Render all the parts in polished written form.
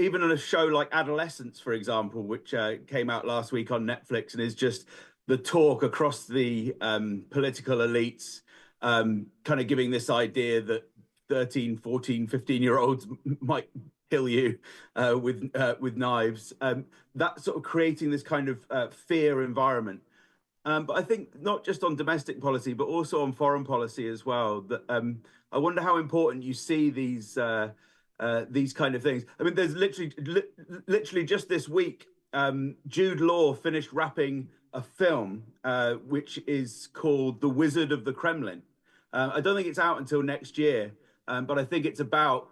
even on a show like Adolescence, for example, which came out last week on Netflix and is just the talk across the political elites, kind of giving this idea that 13, 14, 15-year-olds might kill you with knives. That sort of creating this kind of fear environment. But I think not just on domestic policy, but also on foreign policy as well. That I wonder how important you see these kind of things. I mean, there's literally just this week, Jude Law finished wrapping a film which is called The Wizard of the Kremlin. I don't think it's out until next year, but I think it's about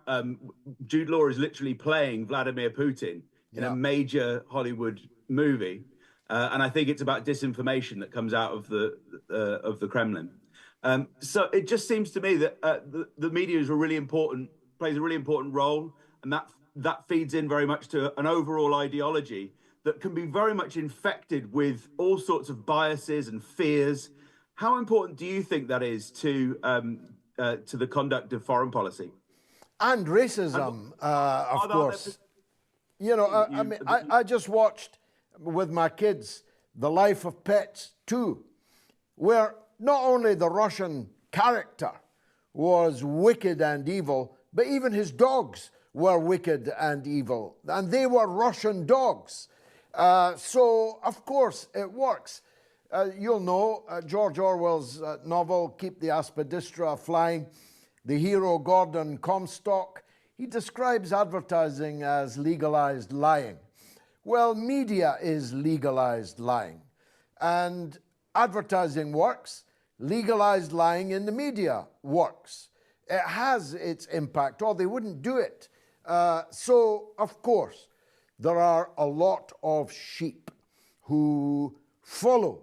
Jude Law is literally playing Vladimir Putin in a major Hollywood movie. And I think it's about disinformation that comes out of the Kremlin. So it just seems to me that the media is plays a really important role, and that feeds in very much to an overall ideology that can be very much infected with all sorts of biases and fears. How important do you think that is to the conduct of foreign policy? And racism, of course. You know, I mean, I just watched with my kids The Life of Pets 2, where not only the Russian character was wicked and evil, but even his dogs were wicked and evil, and they were Russian dogs. So, of course, it works. You'll know George Orwell's novel, Keep the Aspidistra Flying, the hero Gordon Comstock, he describes advertising as legalized lying. Well, media is legalized lying, and advertising works. Legalized lying in the media works. It has its impact, or they wouldn't do it. So, of course, there are a lot of sheep who follow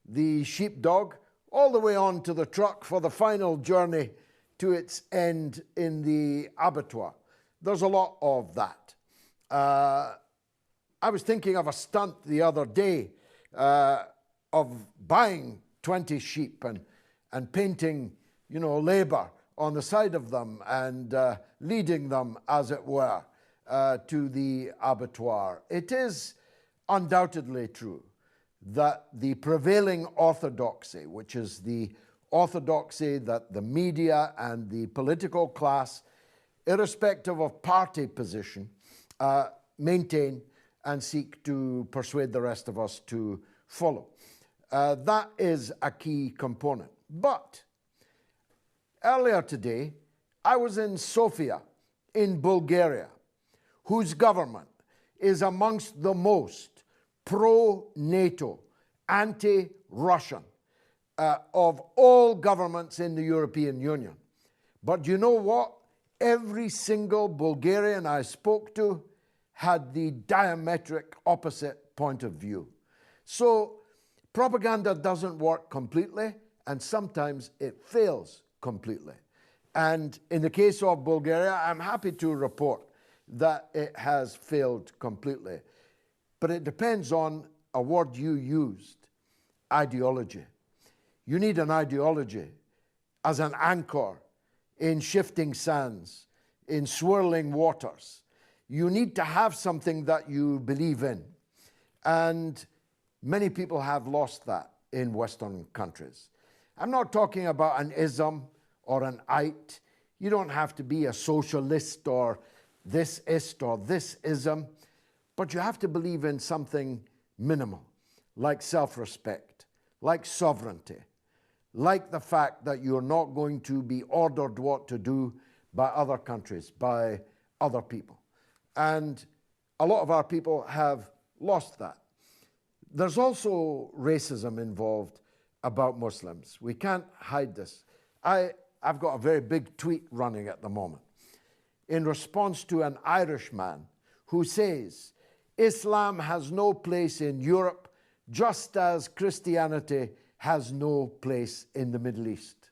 the sheepdog all the way on to the truck for the final journey to its end in the abattoir. There's a lot of that. I was thinking of a stunt the other day of buying 20 sheep and painting, you know, labor on the side of them and leading them, as it were, to the abattoir. It is undoubtedly true that the prevailing orthodoxy, which is the orthodoxy that the media and the political class, irrespective of party position, maintain and seek to persuade the rest of us to follow. That is a key component. But earlier today, I was in Sofia in Bulgaria, whose government is amongst the most pro-NATO, anti-Russian of all governments in the European Union. But you know what? Every single Bulgarian I spoke to had the diametric opposite point of view. So propaganda doesn't work completely, and sometimes it fails completely. And in the case of Bulgaria, I'm happy to report that it has failed completely. But it depends on a word you used, ideology. You need an ideology as an anchor in shifting sands, in swirling waters. You need to have something that you believe in. And many people have lost that in Western countries. I'm not talking about an ism or an ite. You don't have to be a socialist or this ist or this ism, but you have to believe in something minimal, like self-respect, like sovereignty, like the fact that you're not going to be ordered what to do by other countries, by other people. And a lot of our people have lost that. There's also racism involved about Muslims. We can't hide this. I've got a very big tweet running at the moment in response to an Irishman who says, Islam has no place in Europe, just as Christianity has no place in the Middle East.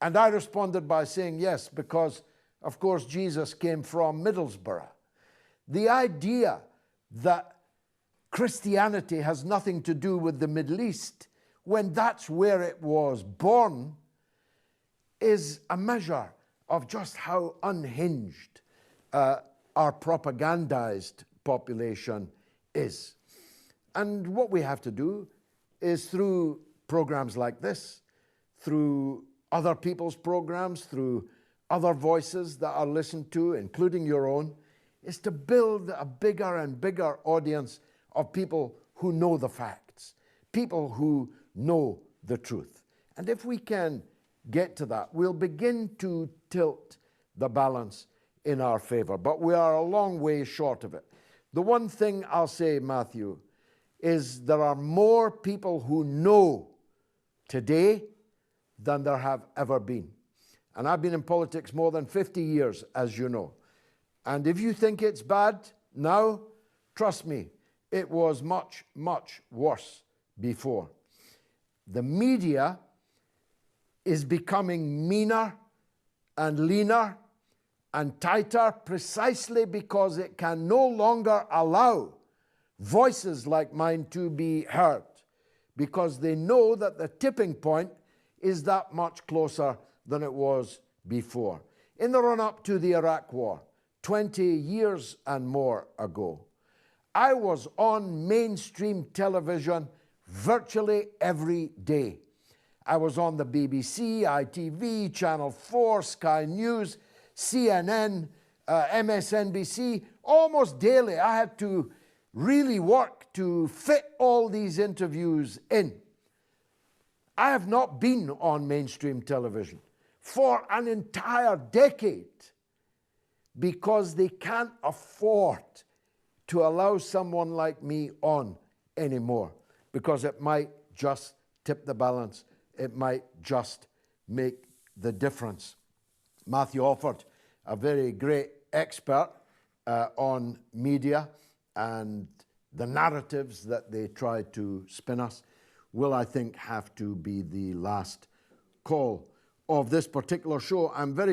And I responded by saying, yes, because, of course, Jesus came from Middlesbrough. The idea that Christianity has nothing to do with the Middle East, when that's where it was born, is a measure of just how unhinged our propagandized population is. And what we have to do is, through programs like this, through other people's programs, through other voices that are listened to, including your own, is to build a bigger and bigger audience of people who know the facts, people who know the truth. And if we can get to that, we'll begin to tilt the balance in our favor. But we are a long way short of it. The one thing I'll say, Matthew, is there are more people who know today than there have ever been. And I've been in politics more than 50 years, as you know. And if you think it's bad now, trust me, it was much, much worse before. The media is becoming meaner and leaner and tighter precisely because it can no longer allow voices like mine to be heard, because they know that the tipping point is that much closer than it was before. In the run-up to the Iraq War, 20 years and more ago, I was on mainstream television virtually every day. I was on the BBC, ITV, Channel 4, Sky News, CNN, MSNBC, almost daily. I had to really work to fit all these interviews in. I have not been on mainstream television for an entire decade because they can't afford to allow someone like me on anymore, because it might just tip the balance. It might just make the difference. Matthew Alford, a very great expert on media and the narratives that they try to spin us, will, I think, have to be the last call of this particular show. I'm very